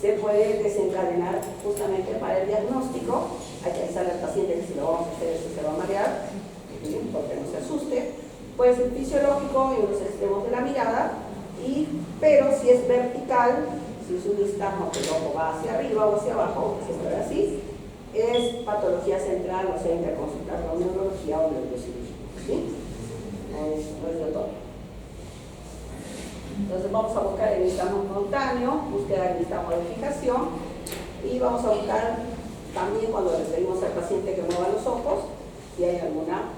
se puede desencadenar justamente para el diagnóstico. Hay que avisarle al paciente que si lo vamos a hacer eso se va a marear, ¿sí? Porque no se asuste. Puede ser fisiológico en los extremos de la mirada, pero si es vertical, si es un nistagmo que el ojo va hacia arriba o hacia abajo, se puede así, es patología central, o sea, interconsultar con neurología o neurocirugía, ¿sí? No es de todo. Entonces vamos a buscar el nistagmo espontáneo, búsqueda de nistagmo de fijación, y vamos a buscar también, cuando le pedimos al paciente que mueva los ojos, si hay alguna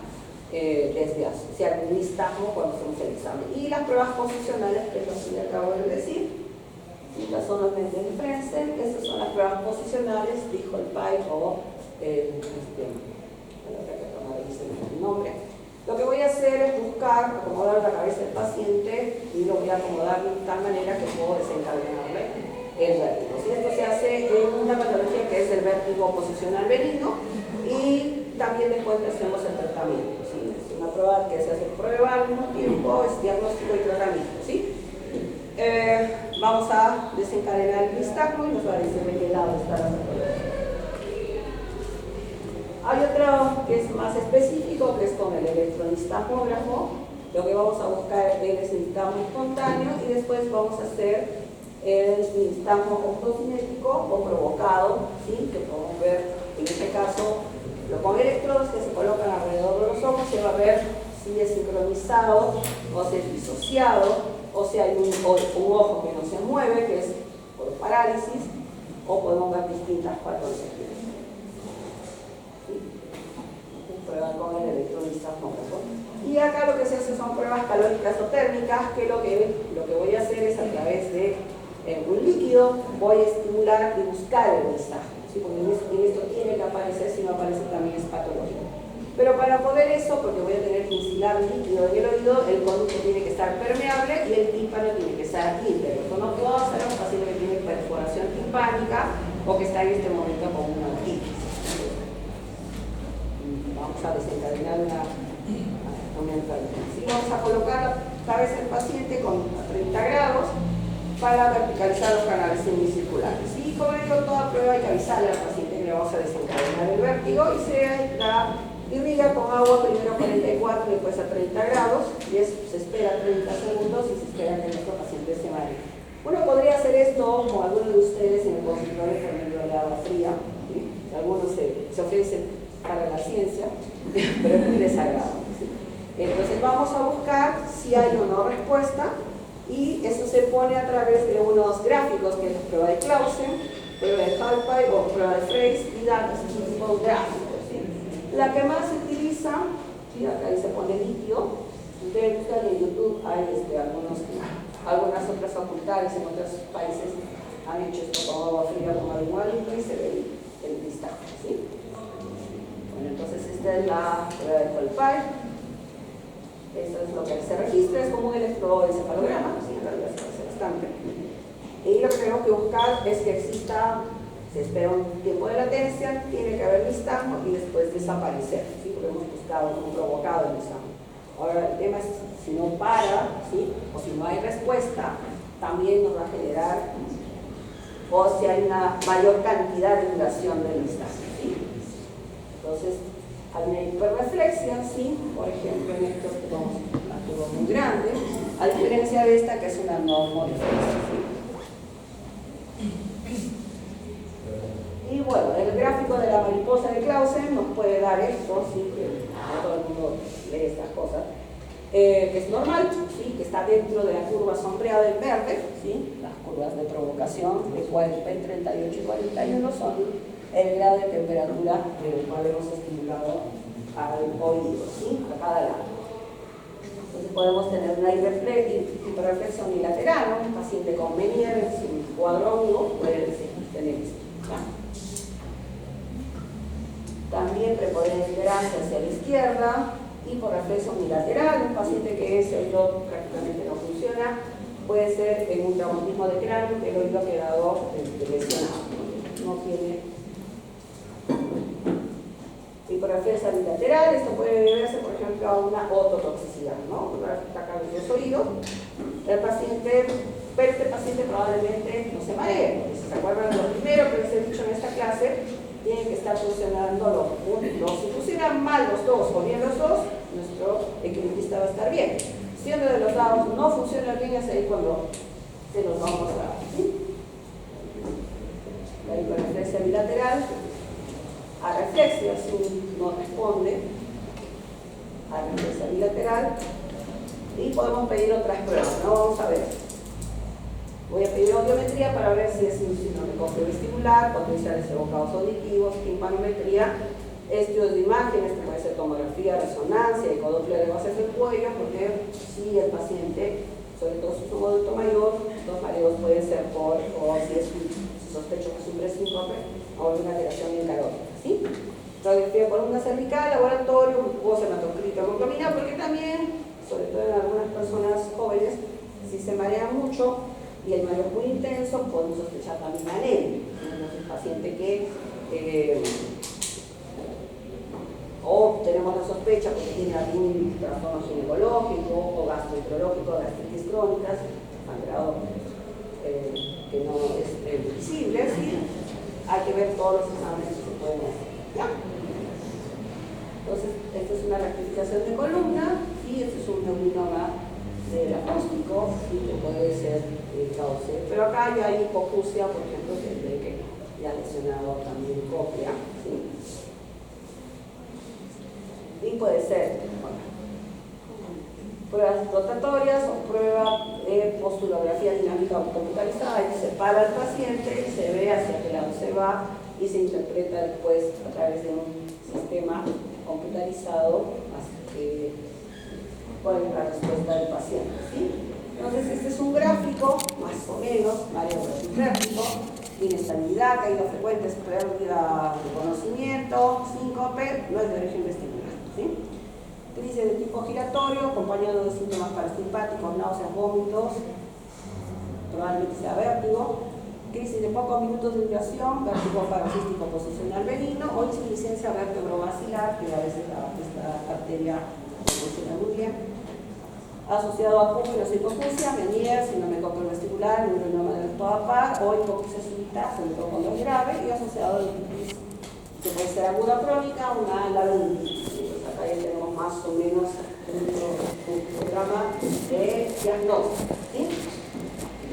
desviación, si hay algún nistagmo cuando hacemos el examen. Y las pruebas posicionales, que es lo que le acabo de decir. Estas son los Mendel-Frenzel, estas son las pruebas posicionales, dijo el PAI o el nombre. Lo que voy a hacer es buscar, acomodar la cabeza del paciente y lo voy a acomodar de tal manera que puedo desencadenarle el vértigo. Si esto se hace en una patología que es el vértigo posicional benigno, y también después le hacemos el tratamiento, ¿sí? Es una prueba que se hace prueba al mismo tiempo, es diagnóstico y tratamiento, ¿sí? Vamos a desencadenar el nistagmo y nos va a decir de qué lado está la patología. Hay otro que es más específico, que es con el electronistagmógrafo. Lo que vamos a buscar es el nistagmo espontáneo, y después vamos a hacer el nistagmo octocinético o provocado, ¿sí? Que podemos ver, en este caso, con electrodos que se colocan alrededor de los ojos, se va a ver si es sincronizado o si es disociado, o si hay un ojo que no se mueve, que es por parálisis, o podemos ver distintas patologías. Prueba con el electronistagmógrafo. Y acá lo que se hace son pruebas calóricas o térmicas, que lo que voy a hacer es, a través de un líquido, voy a estimular y buscar el nistagmo, ¿sí? Porque en esto tiene que aparecer, si no aparece también es patológico. Pero para poder eso, porque voy a tener que instilar un líquido en el oído, el conducto tiene que estar permeable y el tímpano tiene que estar íntegro. Esto no puedo hacer a un paciente que tiene perforación timpánica o que está en este momento con una otitis. Vamos a desencadenar una enfermedad. ¿Sí? Vamos a colocar la cabeza del paciente con 30 grados para verticalizar los canales semicirculares. Y como digo, toda prueba hay que avisarle al paciente que le vamos a desencadenar el vértigo, y se la irriga con agua primero a 44 y después a 30 grados, y se espera 30 segundos y se espera que nuestro paciente se maree. Uno podría hacer esto, como algunos de ustedes, en el consultorio por medio de agua fría, ¿sí? Algunos se ofrecen para la ciencia, pero es muy desagradable, ¿sí? Entonces vamos a buscar si hay o no respuesta, y eso se pone a través de unos gráficos, que es la prueba de Clausen, prueba de Halpay o prueba de Freyes, y dan estos tipos gráficos, ¿sí? La que más se utiliza, ¿sí? Acá ahí se pone líquido. Ustedes buscan en YouTube, hay algunas otras facultades en otros países han hecho esto con agua fría, con algo, y se ve el nistagmo, ¿sí? Bueno, entonces esta es la prueba de Colpay. Eso es lo que se registra, es como un electroencefalograma, sí, en realidad se hace bastante. Y lo que tenemos que buscar es que exista, se espera un tiempo de latencia, tiene que haber listazgo y después desaparecer, ¿sí? Porque hemos buscado un provocado el listazgo. Ahora el tema es si no para, ¿sí? O si no hay respuesta, también nos va a generar, o si hay una mayor cantidad de duración del listazgo, ¿sí? Entonces, hay una hiperreflexia, ¿sí? Por ejemplo, en estos tenemos una curva muy grande, a diferencia de esta que es una normoreflexia, ¿sí? Y bueno, el gráfico de la mariposa de Clausen nos puede dar esto, ¿sí? Que no todo el mundo lee estas cosas, que es normal, ¿sí? Que está dentro de la curva sombreada del verde, ¿sí? Las curvas de provocación de 38 y 41 son el grado de temperatura del cual hemos estimulado al oído, ¿sí? A cada lado. Entonces podemos tener una hiperreflexión unilateral, ¿no? Un paciente con Meniere sin cuadro agudo puede tener esto, ¿ya? También preponderancia hacia la izquierda, hiporreflexión unilateral, un paciente que ese oído prácticamente no funciona, puede ser en un traumatismo de cráneo que el oído ha quedado lesionado, no tiene hiporreflexia bilateral. Esto puede deberse, por ejemplo, a una ototoxicidad, ¿no? Atacar los oídos. El paciente, pero este paciente probablemente no se maree, porque si se acuerdan de lo primero que les he dicho en esta clase, tienen que estar funcionando los dos. Si funcionan mal los dos o bien los dos, nuestro equilibrista va a estar bien. Si uno de los lados no funciona bien, es ahí cuando se los vamos a dar, ¿sí? La hiperreflexia bilateral, a reflexia, si no responde, a reflexia bilateral, y podemos pedir otras pruebas, ¿no? Vamos a ver. Voy a pedir audiometría para ver si es un síndrome vestibular, potenciales evocados auditivos, timpanometría, estudios de imágenes, que puede ser tomografía, resonancia, ecodoppler de bases del cuello, porque si el paciente, sobre todo si es un adulto mayor, los mareos pueden ser por, o si sospecho que es un presíncope, o una alteración encarótica, ¿sí? Radiografía de columna cervical, laboratorio, glucosa, hematocrit, hemoglobina, porque también, sobre todo en algunas personas jóvenes, si se marean mucho y el mareo es muy intenso, podemos sospechar también anemia. Tenemos un paciente que o tenemos la sospecha porque tiene algún trastorno ginecológico o gastroenterológico, gastritis crónicas, sangrado que no es visible, ¿sí? Hay que ver todos los exámenes que se pueden hacer, ¿ya? Entonces, esta es una rectificación de columna y este es un neurinoma del acústico, ¿sí? Que puede ser cauce. Pero acá ya hay hipoacusia, por ejemplo, que ve que ya ha lesionado también cóclea, ¿sí? Y puede ser, bueno, pruebas rotatorias o prueba de postulografía dinámica computarizada. Ahí se para el paciente, se ve hacia qué lado se va y se interpreta después a través de un sistema computarizado cuál es la respuesta del paciente, ¿sí? Entonces este es un gráfico, más o menos, mareo bradicardico, inestabilidad, caída frecuente, pérdida de conocimiento, síncope, no es de origen vestibular, ¿sí? Crisis de tipo giratorio, acompañado de síntomas parasimpáticos, náuseas, vómitos, probablemente sea vértigo. Crisis de pocos minutos de duración, vértigo paroxístico posicional benigno o insuficiencia vértebro-basilar, que a veces esta arteria funciona muy bien. Asociado a cúmulos y hipoacusia, Meniere, síndrome vestibular, neuronoma del par o hipoacusia súbita, sobre todo cuando es grave, y asociado a otitis, que puede ser aguda crónica, una laberintitis. Entonces acá ya tenemos más o menos un programa de diagnóstico, ¿sí?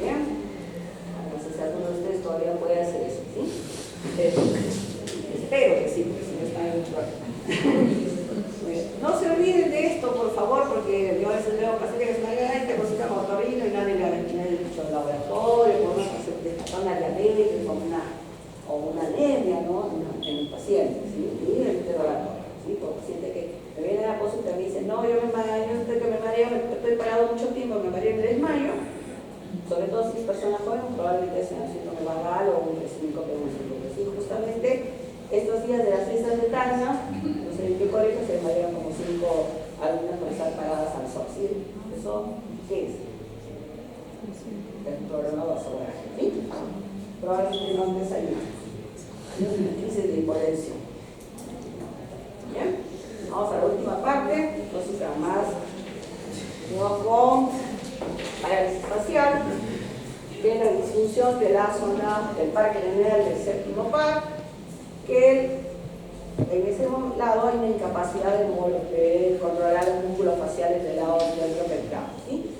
Bien. Entonces alguno de ustedes todavía puede hacer eso, ¿sí? Espero que sí, porque si no están en el programa. No se olviden de esto, por favor, porque yo a veces veo pacientes que se me digan, te cosita con otorrino y nadie le ha dicho el laboratorio, por una una diabetes o una anemia, ¿no? En el paciente, ¿sí? Y en el interrogatorio, ¿sí? Por paciente que me viene a la consulta y me dice, no, yo me mareo, estoy parado mucho tiempo, me mareo y me desmayo. Sobre todo si es persona joven, probablemente sea un síndrome vagal o un síncope o un síncope. Sí, justamente Estos días de las fiestas de Tania, no sé en qué colegio se desmayaron como 5 alumnas por estar paradas al sol, ¿sí? ¿Eso qué es? El programa vasograje, ¿sí? Probablemente no han desayunado. Es una crisis de hipotensión. Bien, vamos a la última parte, entonces además con parálisis facial, que es la disfunción de la zona del parque lineal del séptimo par, que en ese lado hay una incapacidad de controlar los músculos faciales del lado deltopetrado, ¿sí?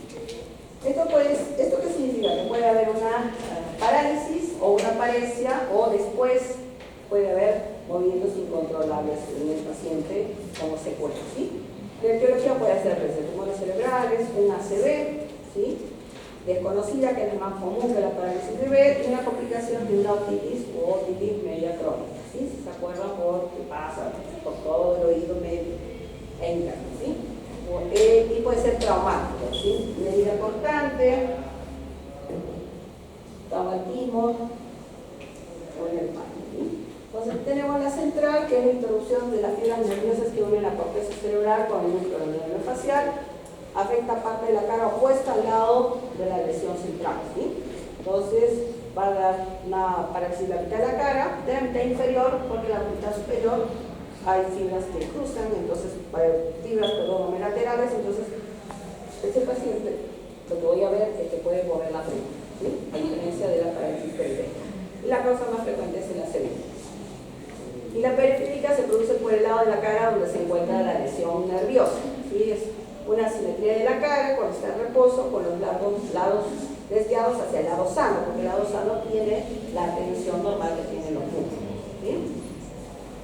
¿Esto qué significa? Que puede haber una parálisis o una paresia, o después puede haber movimientos incontrolables en el paciente como secuela, ¿sí? La etiología puede ser desde tumores cerebrales, un ACV, ¿sí? Desconocida, que es más común que la parálisis leve, y una complicación de una otitis o otitis media crónica, ¿sí? Si se acuerdan, porque pasa por todo el oído medio e interno, ¿sí? Y puede ser traumático, ¿sí? Medida cortante, traumatismo o en el parque, ¿sí? Entonces tenemos la central, que es la introducción de las fibras nerviosas que unen la corteza cerebral con el núcleo nervio facial. Afecta parte de la cara opuesta al lado de la lesión central, ¿sí? Entonces va a dar una parálisis de la mitad de la cara, de la mitad inferior, porque en la mitad superior hay fibras que cruzan, entonces fibras laterales, entonces ese paciente lo que voy a ver es que puede mover la frente, ¿sí? A diferencia de la parálisis periférica. Y la causa más frecuente es el ACV. Y la periférica se produce por el lado de la cara donde se encuentra la lesión nerviosa, ¿sí? Es una asimetría de la cara cuando está en reposo, con los lados desviados hacia el lado sano, porque el lado sano tiene la tensión normal que tienen los músculos, ¿sí?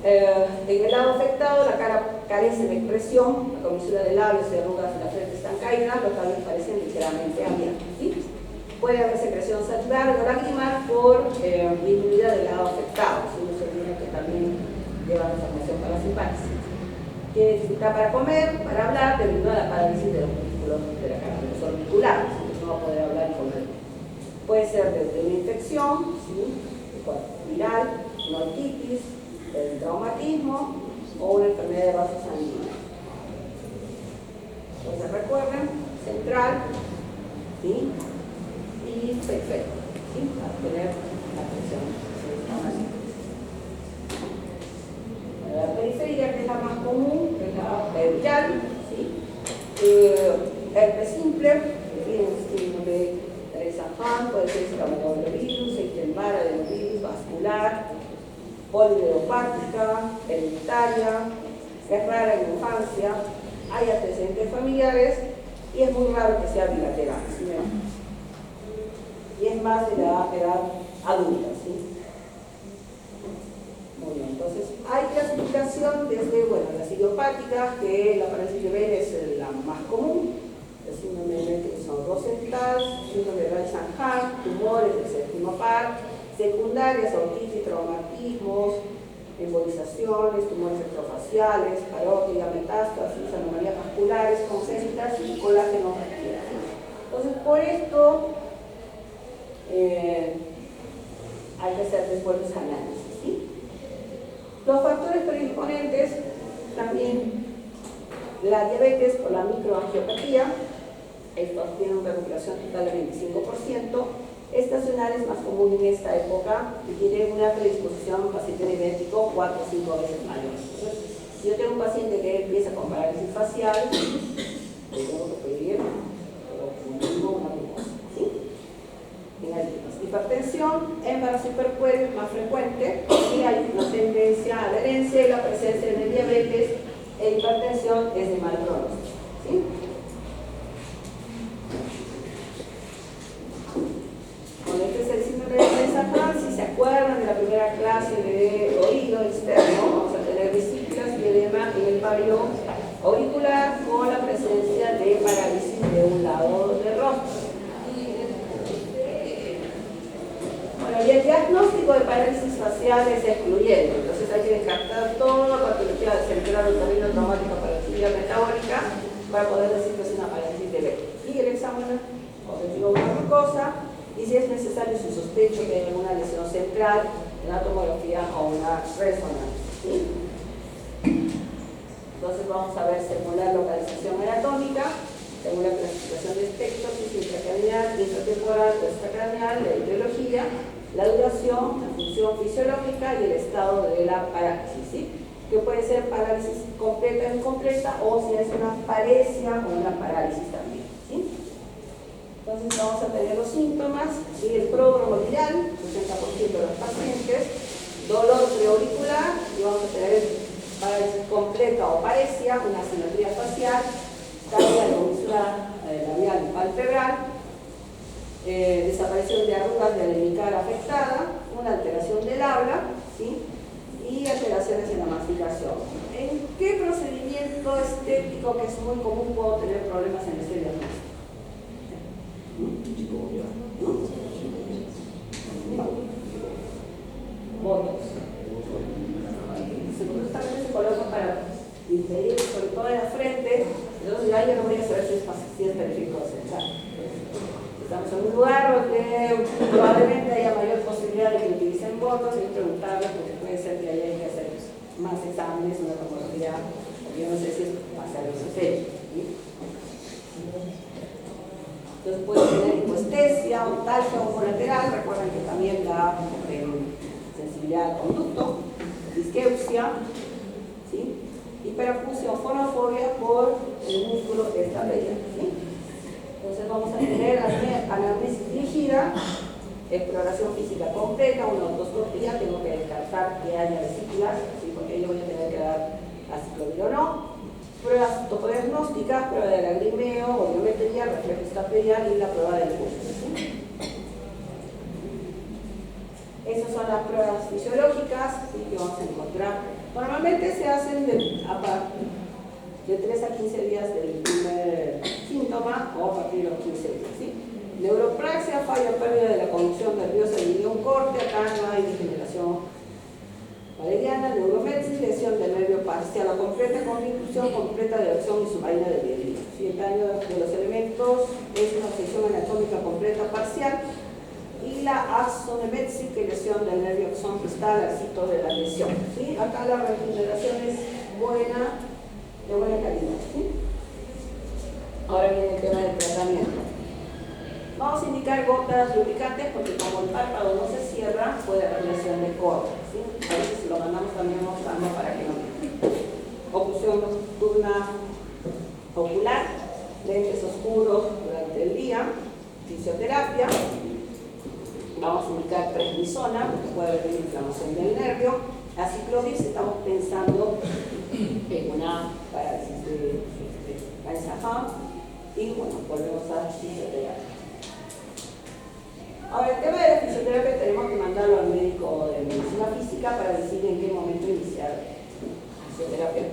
En el lado afectado, la cara carece de expresión, la comisura de labios y arrugas de la frente están caídas, los labios parecen ligeramente abiertos, ¿sí? Puede haber secreción salivar o lagrimal por disminuida del lado afectado, ¿sí? No se olviden que también lleva información parasimpática. Tiene dificultad para comer, para hablar, debido a la parálisis de los músculos de la cara, de los orbiculares, no va a poder hablar y comer. Puede ser desde una infección, ¿sí? Viral, una otitis, el traumatismo o una enfermedad de vasos sanguíneos. Entonces recuerden, central, ¿sí? Y perfecto, ¿sí? Para tener la presión. La periferia, que es la más común, que es la viral, ¿sí? Herpes simple, de Teresa Fan, puede ser escamonovirus, Epstein-Barr, adenovirus, vascular, polineopática, hereditaria, es rara en infancia, hay antecedentes familiares y es muy raro que sea bilateral, ¿sí? Y es más de la edad adulta, ¿sí? Muy bien, entonces hay clasificación desde, bueno, las idiopáticas, que la parálisis de Bell es la más común, el síndrome de Bell, que son Rosenthal, síndrome de Reich-Hahn, tumores del séptimo par, secundarias, otitis, traumatismos, embolizaciones, tumores extrafaciales, parótida, metástasis, anomalías vasculares, congénitas y colágeno. Entonces, por esto hay que hacer después los análisis, ¿sí? Los factores predisponentes también, la diabetes por la microangiopatía, esto tiene una recuperación total del 25%, estacional es más común en esta época y tiene una predisposición paciente diabético 4 o 5 veces mayor. Entonces, si yo tengo un paciente que empieza con parálisis facial, le tengo que pedir una glucosa, ¿sí? Hipertensión, embarazo hiperpuéreo es más frecuente y hay una tendencia a la herencia y la presencia de diabetes e hipertensión es de mal pronóstico, ¿sí? Bueno, este es el síndrome de Reich-Hahn. Si se acuerdan de la primera clase de oído externo, vamos a tener vesículas y edema en el pario auricular con la presencia de parálisis de un lado del rostro. Bueno, y el diagnóstico de parálisis facial es excluyente, entonces hay que descartar toda patología central o camino traumático para la cirugía metabólica para poder decir que es una parálisis de Bell. Y el examen objetivo una glucosa, y si es necesario, si sospecho que hay alguna lesión central, una tomografía o una resonancia, ¿sí? Entonces vamos a ver según la localización anatómica, según la clasificación de espectros, si es intracraneal, intratemporal o extracraneal, la etiología, la duración, la función fisiológica y el estado de la parálisis, ¿sí? Que puede ser parálisis completa o incompleta, o si es una paresia o una parálisis también, ¿sí? Entonces vamos a tener los síntomas, ¿sí? El pródromo viral, 60% de los pacientes, dolor preauricular, y vamos a tener parálisis completa o paresia, una asimetría facial, caída lobiscal, labial y palpebral, desaparición de arrugas de la hemicara afectada, una alteración del habla, ¿sí? Y alteraciones en la masticación. ¿En qué procedimiento estético, que es muy común, puedo tener problemas en este diagnóstico? Botox. Justamente se coloca para impedir, sobre todo en la frente, entonces ya yo no voy a saber si es periférico o central. Estamos en un lugar donde probablemente haya mayor posibilidad de que utilicen botox, y preguntarles, porque puede ser que haya que hacer más exámenes, una tomografía, yo no sé si es hacia los efectos, ¿sí? Entonces puede tener hipoestesia, otalgia o colateral, recuerden que también da sensibilidad al conducto, disqueusia, ¿sí? Hiperacusia o fonofobia por el músculo de esta veia, ¿sí? Entonces vamos a tener anamnesis dirigida, exploración física completa, una otoscopía, tengo que descartar que haya vesículas, ¿sí? Porque yo voy a tener que dar aciclovir o no. Pruebas topodiagnósticas, prueba de lagrimeo, volumetría, reflejo estapedial y la prueba del pulso, ¿sí? Esas son las pruebas fisiológicas, ¿sí? Que vamos a encontrar. Normalmente se hacen de 3 a 15 días del primer síntoma o a partir de los 15 días, ¿sí? Neuropraxia, fallo o pérdida de la conducción nerviosa y un corte, acá no hay degeneración valeriana, neurometsis, lesión del nervio parcial o completa, con inclusión completa de acción y submarina de mielina. ¿Sí? El daño de los elementos es una sección anatómica completa parcial, y la axonemetsis, que es lesión del nervio axón distal al sitio de la lesión, ¿sí? Acá la regeneración es buena, de buena calidad, ¿sí? Ahora viene el tema del tratamiento. Vamos a indicar gotas lubricantes, porque como el párpado no se cierra, puede haber lesión de corte, ¿sí? A veces lo mandamos también mostrando para que no. Oclusión nocturna ocular, lentes oscuros durante el día, fisioterapia. Vamos a indicar prednisona, porque puede haber una inflamación del nervio. Aciclovir, estamos pensando en una parálisis de Eisenhower, y bueno, volvemos a fisioterapia. Ahora, el tema de la fisioterapia tenemos que mandarlo al médico de medicina física para decir en qué momento iniciar fisioterapia.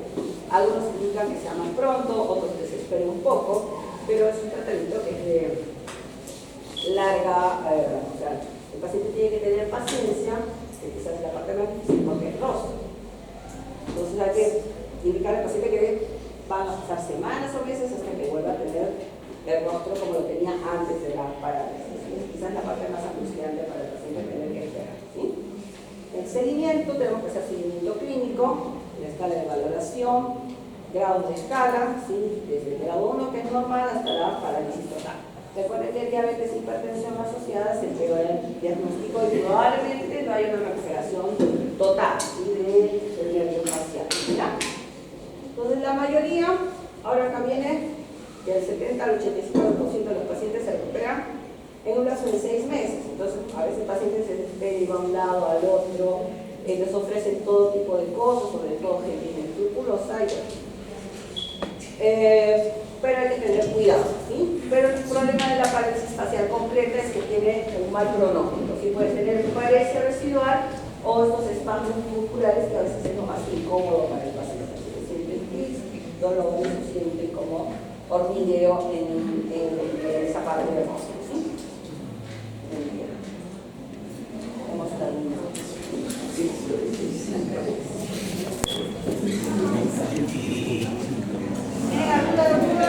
Algunos indican que sea más pronto, otros que se espere un poco, pero es un tratamiento que es de larga, o sea, el paciente tiene que tener paciencia, que quizás es la parte más difícil porque es rostro. Entonces hay que indicar al paciente que van a pasar semanas o meses hasta que vuelva a tener el rostro como lo tenía antes de la parálisis. Quizás la parte más angustiante para el paciente tener que esperar, ¿sí? El seguimiento, tenemos que hacer seguimiento clínico, la escala de valoración, grados de escala, ¿sí? Desde el grado 1, que es normal, hasta la parálisis total. Recuerden que el diabetes e hipertensión asociadas se empeora el diagnóstico y probablemente no haya una recuperación total, ¿sí? del nervio facial, ¿verdad? Entonces la mayoría, ahora acá viene del 70 al 85% de los pacientes se recuperan en un plazo de 6 meses. Entonces a veces el paciente se deriva a un lado, al otro, les ofrecen todo tipo de cosas, sobre todo gente inescrupulosa, pero hay que tener cuidado, ¿sí? Pero el problema de la parálisis facial completa es que tiene un mal pronóstico, ¿sí? Puede tener paresia residual o estos espasmos musculares que a veces es lo más incómodo para el paciente. Se siente tics, dolor, se siente como hormigueo en esa parte del rostro.